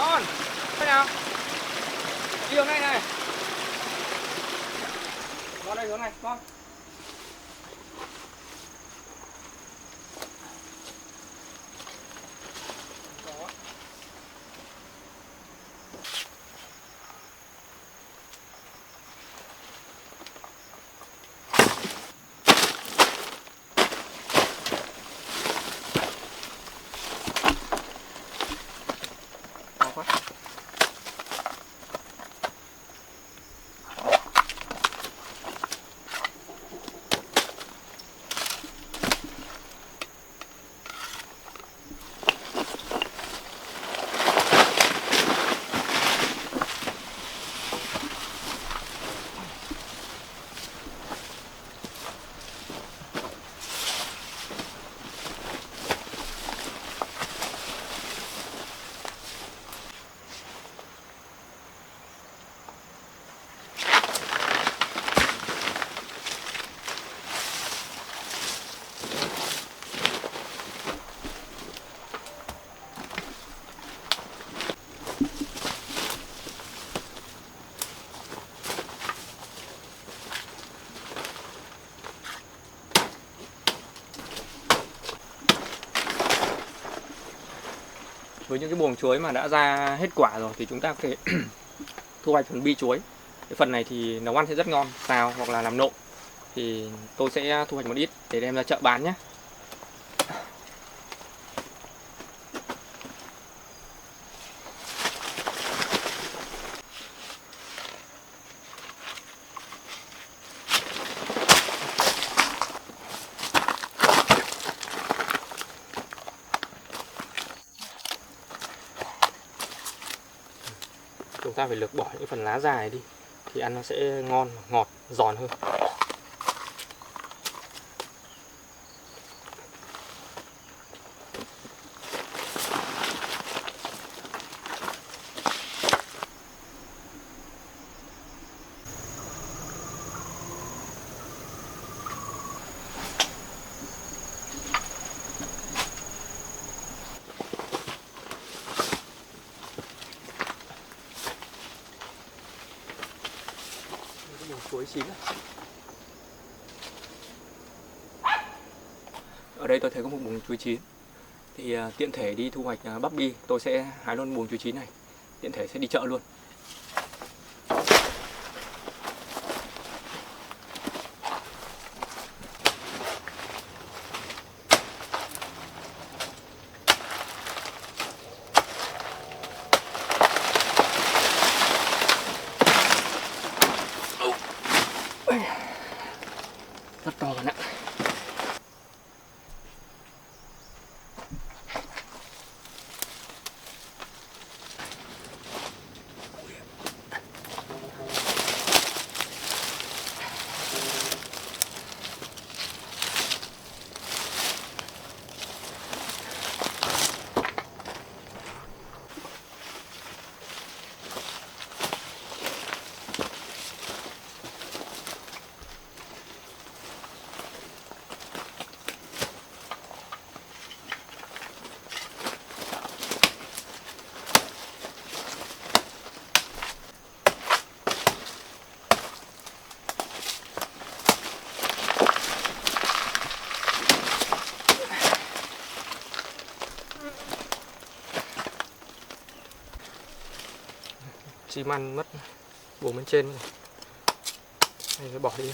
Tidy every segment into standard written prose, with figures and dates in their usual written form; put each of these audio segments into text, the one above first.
Con, thế nào? Đi hướng này này. Con đây hướng này, con. Với những cái buồng chuối mà đã ra hết quả rồi thì chúng ta có thể thu hoạch phần bi chuối. Cái phần này thì nấu ăn sẽ rất ngon, xào hoặc là làm nộm. Thì tôi sẽ thu hoạch một ít để đem ra chợ bán nhé. Chúng ta phải lược bỏ những phần lá dài đi thì ăn nó sẽ ngon, ngọt, giòn hơn. Chuối chín. Ở đây tôi thấy có một buồng chuối chín. Thì tiện thể đi thu hoạch bắp bi, tôi sẽ hái luôn buồng chuối chín này. Tiện thể sẽ đi chợ luôn. Rất to và nặng. Chim ăn mất buồng bên trên rồi. Này phải bỏ đi.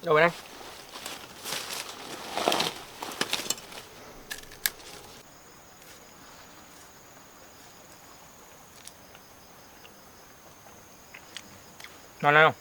Đâu đây? Ngon không?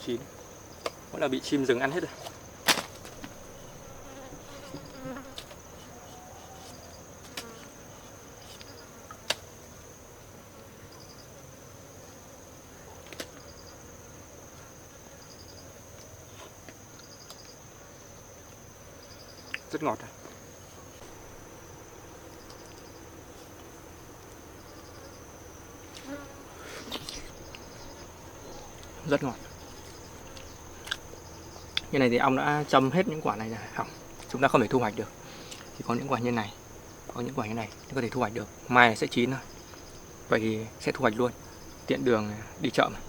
chín. Vẫn là bị chim rừng ăn hết rồi. Rất ngọt. Rất ngọt. Như này thì ong đã châm hết những quả này rồi, không, chúng ta không thể thu hoạch được. Thì có những quả như này, có những quả như này thì có thể thu hoạch được. Mai sẽ chín thôi. Vậy thì sẽ thu hoạch luôn, tiện đường đi chợ mà.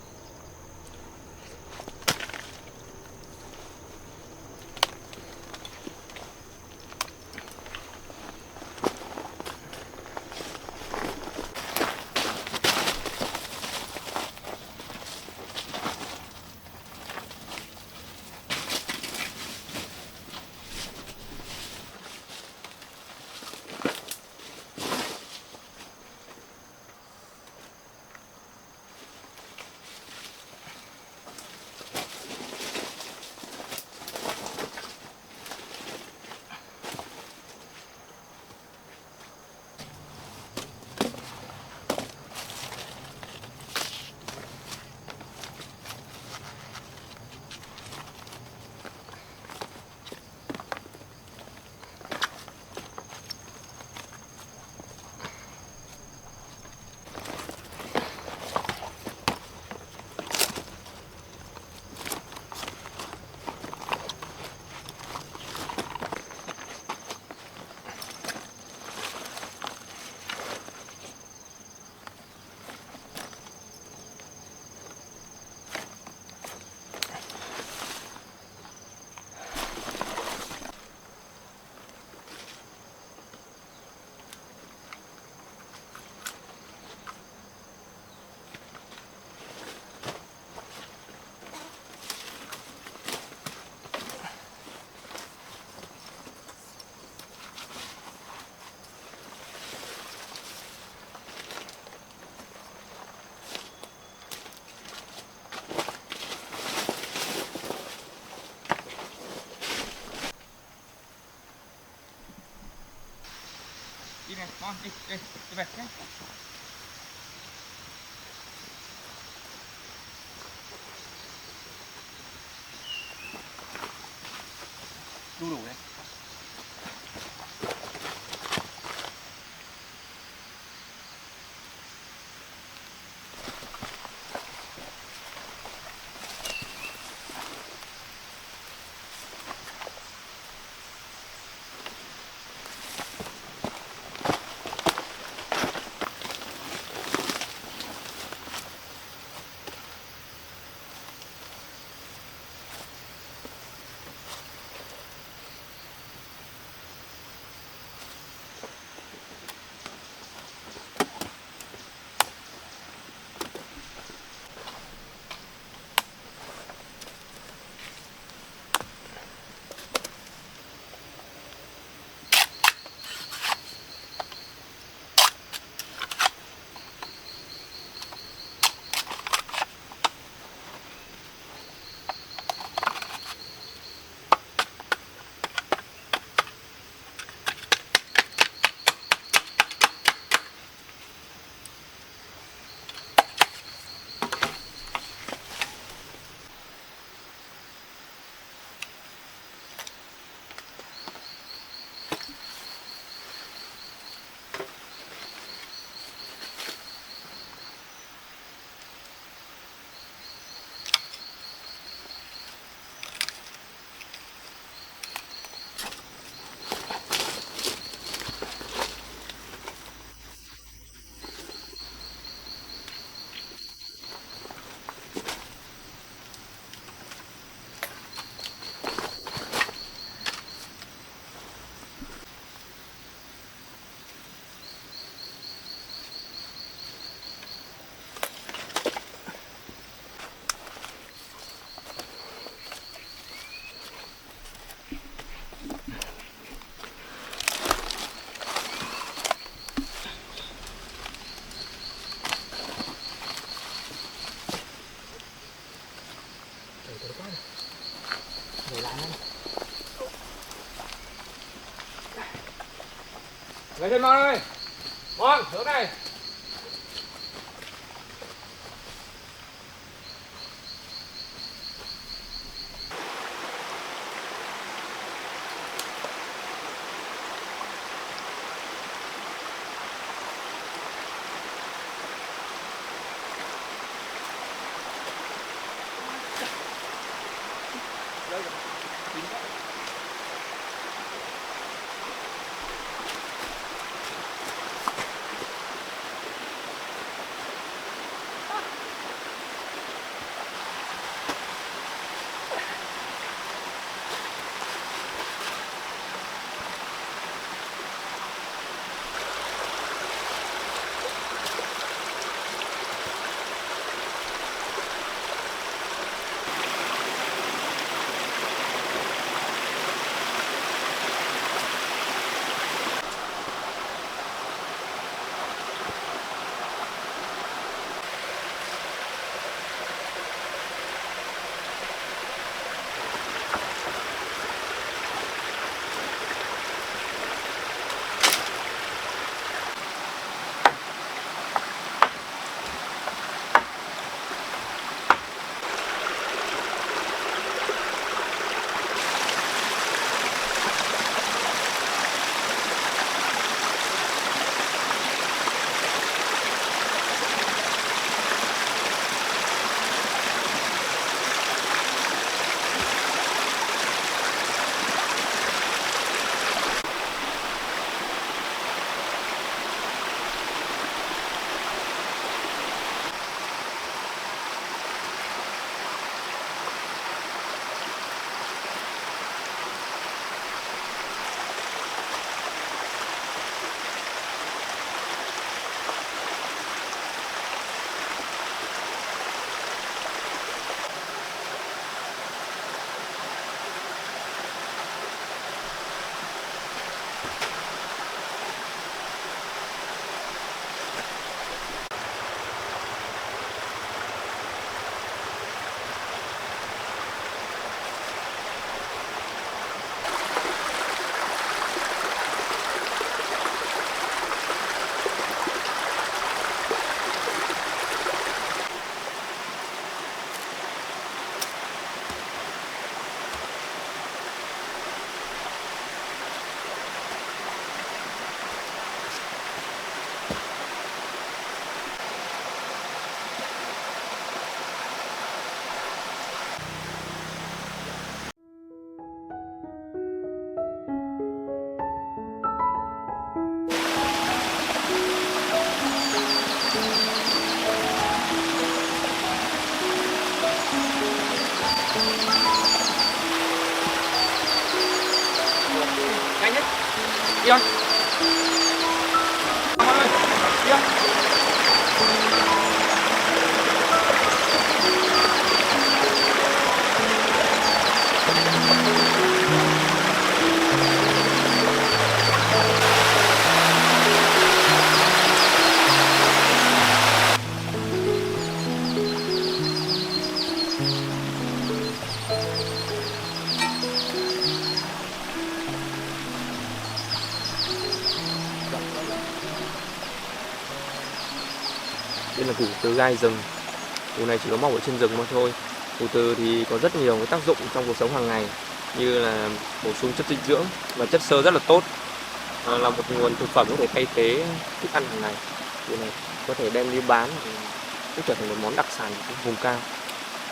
Đi này, con đi về nhé. Đu đủ đấy. Lấy thêm Mon ơi. Mon, hướng này. Nhanh nhất. Đi con. Con ơi, đi con. Đây là củ từ gai rừng. Củ này chỉ có mọc ở trên rừng mà thôi. Củ từ thì có rất nhiều cái tác dụng trong cuộc sống hàng ngày, như là bổ sung chất dinh dưỡng và chất xơ rất là tốt, là một nguồn thực phẩm có thể thay thế thức ăn hàng ngày. Củ này có thể đem đi bán, cũng trở thành một món đặc sản của vùng cao.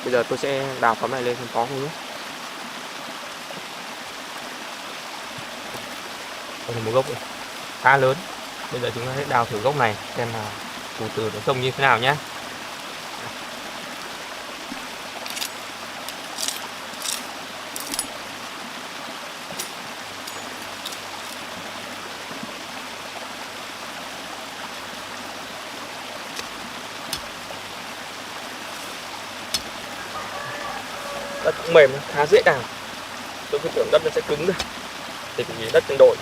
Bây giờ tôi sẽ đào phấm này lên xem có không nhé. Đây là một gốc khá lớn. Bây giờ chúng ta sẽ đào thử gốc này xem là củ từ nó trông như thế nào nhé. Đất cũng mềm, khá dễ đào. Tôi cứ tưởng đất nó sẽ cứng rồi, thì đất đang đổi.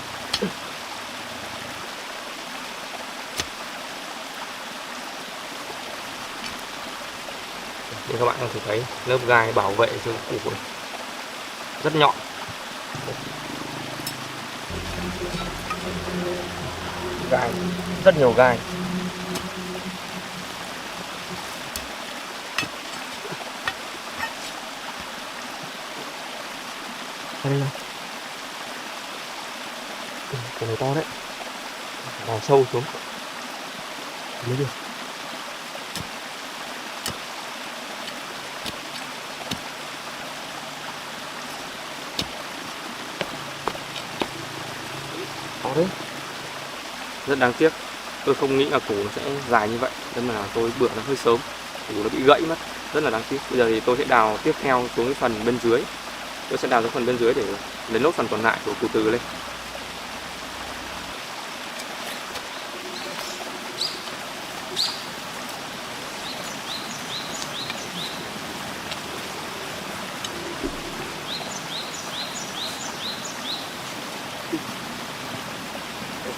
Như các bạn có thể thấy lớp gai bảo vệ cho củ rất nhọn. gai, rất nhiều gai. Đây này, cái này to đấy, đào sâu xuống mới được. To đấy, rất đáng tiếc. Tôi không nghĩ là củ nó sẽ dài như vậy, nên là tôi bữa nó hơi sớm, củ nó bị gãy mất, rất là đáng tiếc. Bây giờ thì tôi sẽ đào tiếp theo xuống cái phần bên dưới, tôi sẽ đào xuống phần bên dưới để lấy nốt phần còn lại của củ từ lên.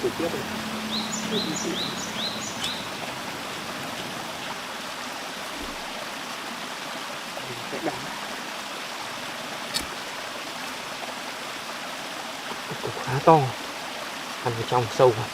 Củ tiếp này. Sẽ đào củ khá to, ăn vào trong sâu vào.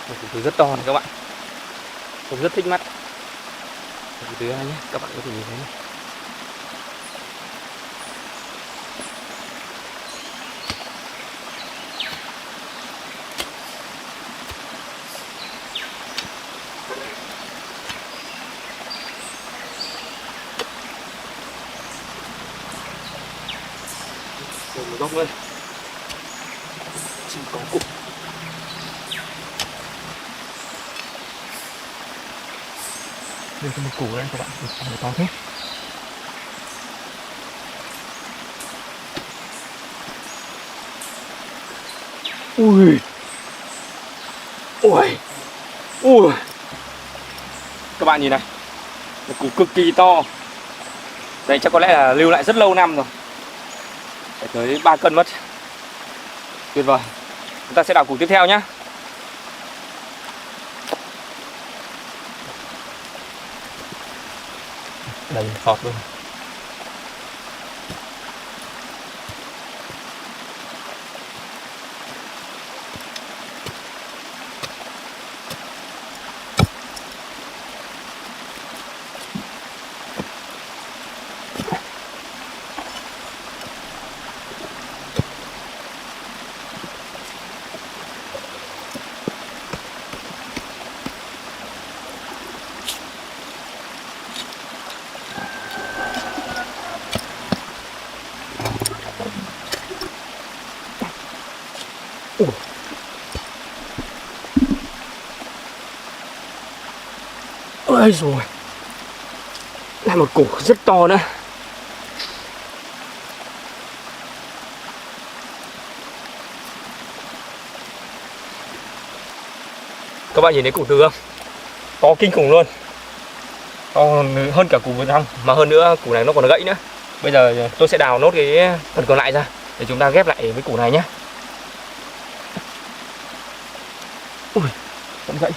Củ từ rất to này các bạn, tôi rất thích mắt. Củ từ nhé, các bạn có thể nhìn thấy này. Một góc nữa, chỉ có củ. Đây có một củ đây các bạn, nó to thế. Ui, ui, ui, các bạn nhìn này, một củ cực kỳ to. Đây chắc có lẽ là lưu lại rất lâu năm rồi, phải tới 3 cân mất. Tuyệt vời. Chúng ta sẽ đào củ tiếp theo nhé. Đầy phọt luôn. Ôi rồi, lại một củ rất to nữa. Các bạn nhìn thấy củ từ không? To kinh khủng luôn, to hơn cả củ vừa trong, mà hơn nữa củ này nó còn gãy nữa. Bây giờ tôi sẽ đào nốt cái phần còn lại ra để chúng ta ghép lại với củ này nhé. Ui, vẫn gãy.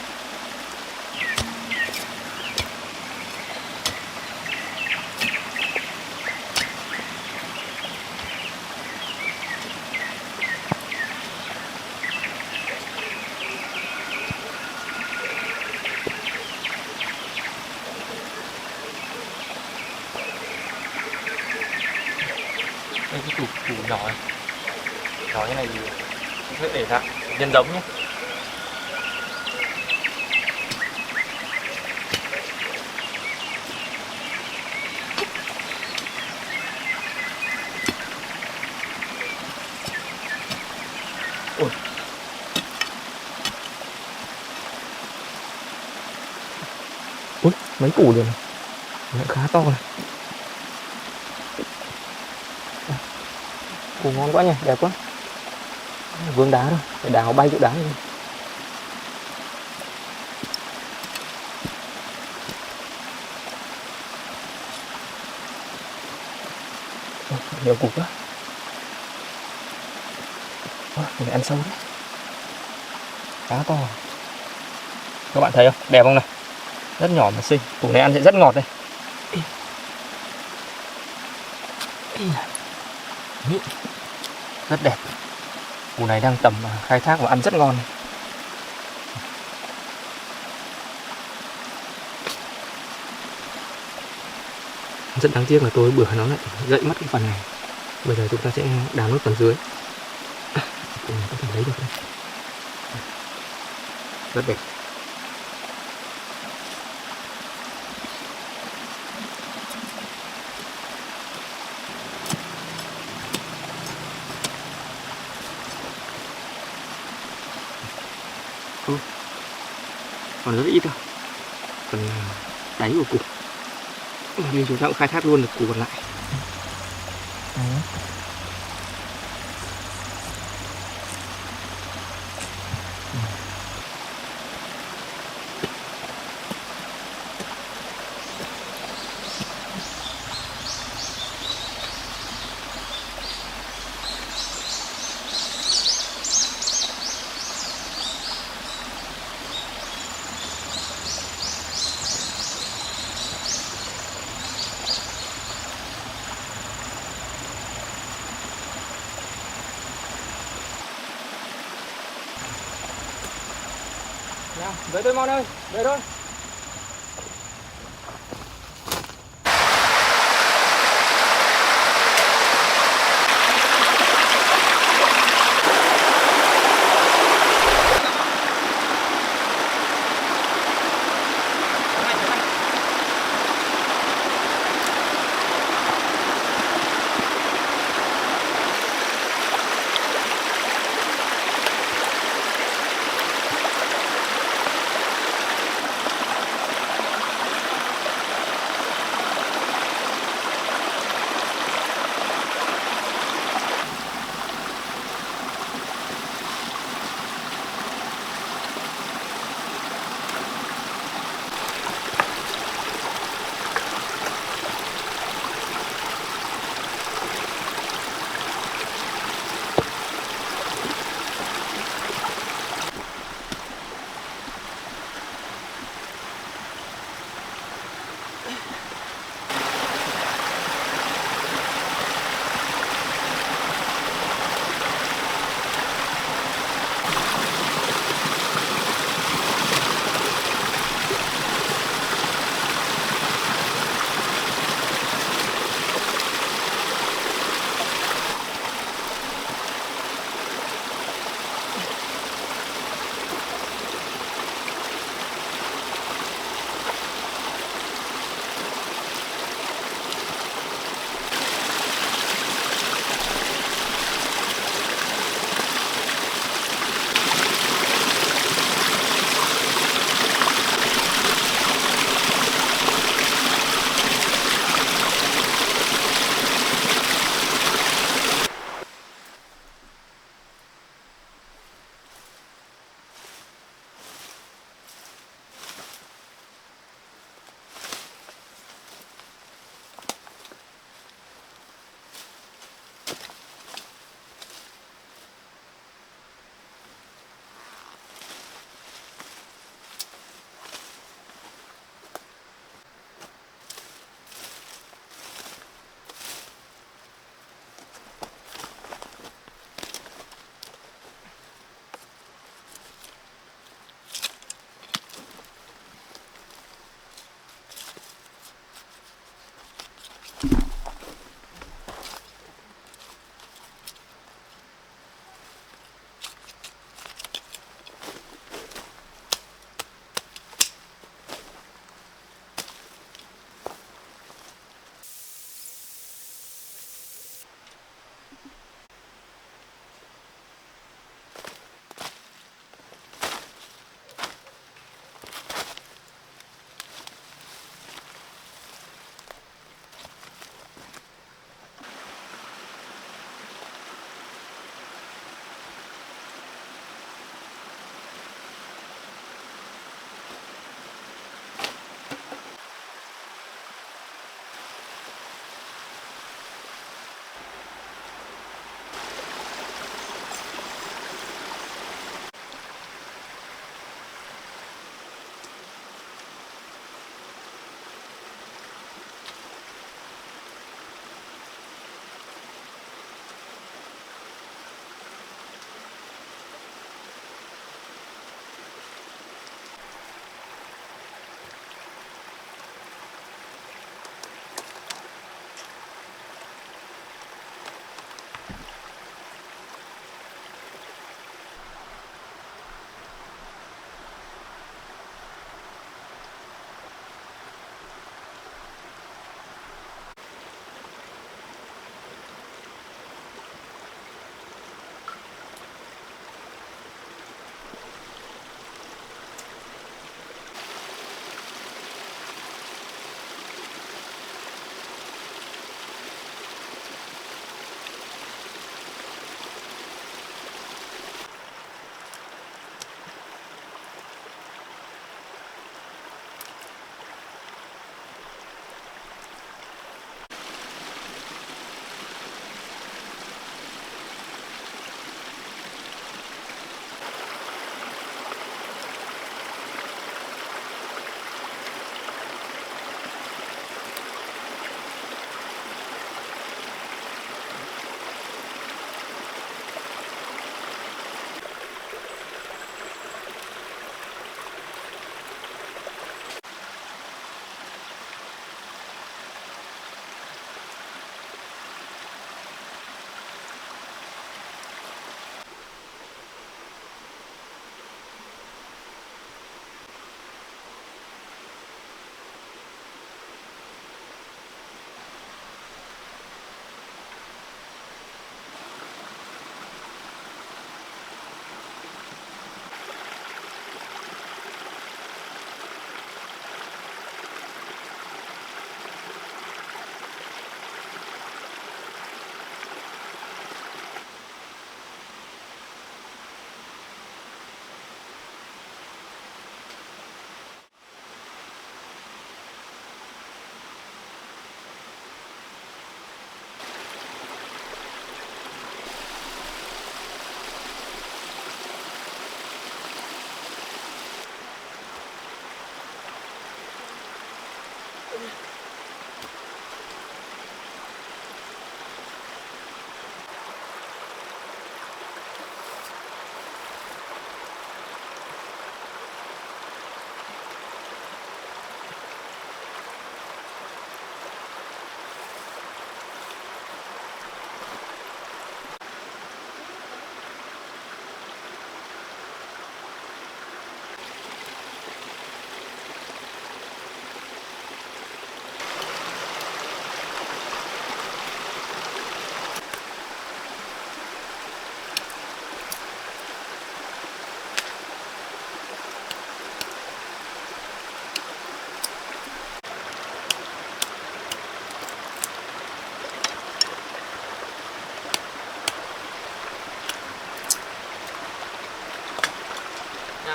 Đây cái củ nhỏ này, nhỏ như này thì sẽ để lại nhân giống nhé. Ui. Ui, mấy củ được này, lại khá to này. Củ ngon quá nhỉ, đẹp quá. Vướng đá rồi, phải đào bay chỗ đá đi. Nhiều củ quá. Mình ăn sâu đấy. khá to. Các bạn thấy không? Đẹp không này? Rất nhỏ mà xinh. Củ này ăn sẽ rất ngọt đây. Rất đẹp. Củ này đang tầm khai thác và ăn rất ngon này. Rất đáng tiếc là tối bữa nó lại gãy mất cái phần này. Bây giờ chúng ta sẽ đào nốt phần dưới. Củ này có thể lấy được đây. Rất đẹp. Còn rất ít thôi. Phần đáy của củ. Đây chúng ta cũng khai thác luôn được củ còn lại. Về thôi Mon ơi, về thôi.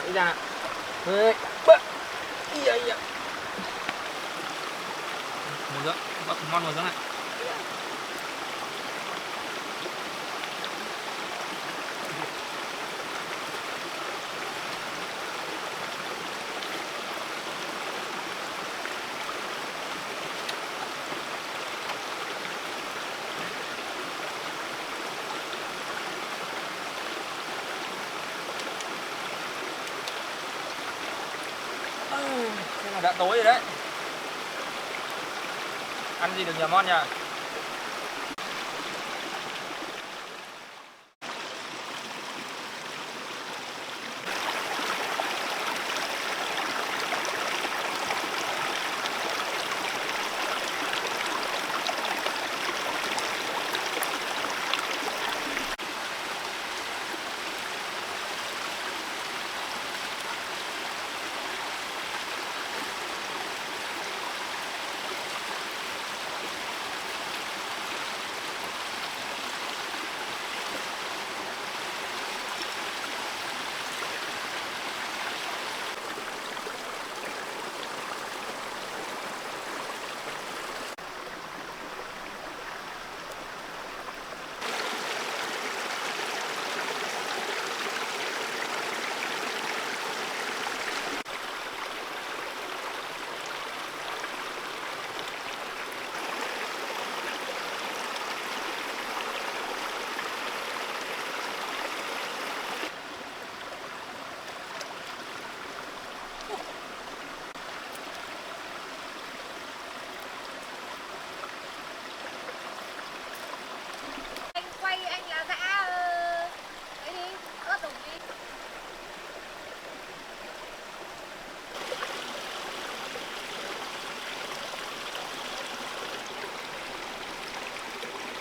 Đi ra nào. Đấy, bớt. Iya iya. Ngồi dưỡng, bớt ngon ngồi dưỡng này. Thế là đã tối rồi đấy. Ăn gì được nhà Mon nhỉ?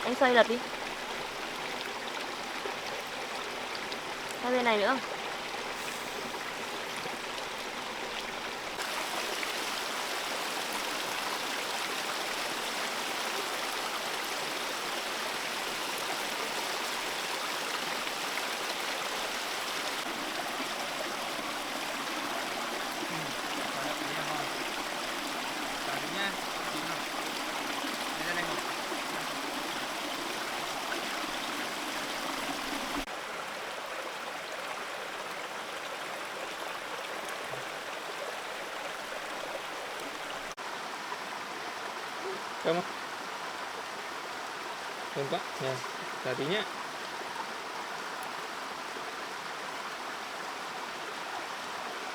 Anh xoay lật đi. Xoay bên này nữa. Thơm không? Thơm quá. Nè, xả tí nhé.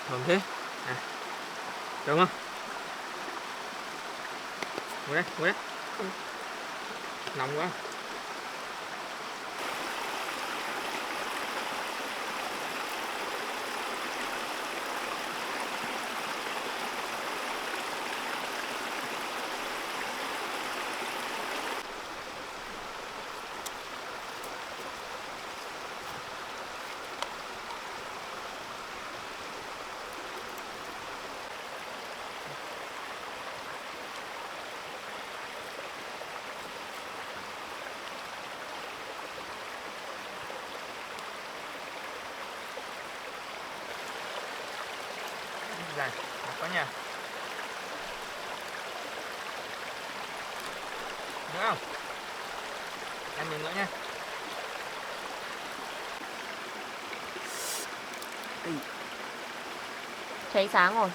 Thơm thế. À, thơm không? Ngồi đây, ngồi đây. Nóng quá. Dài, có nhà. Nữa không? Ăn miếng nữa nha. Cháy sáng rồi.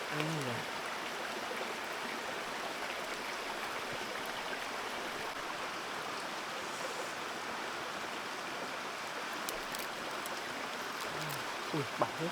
Ui, bảo thế.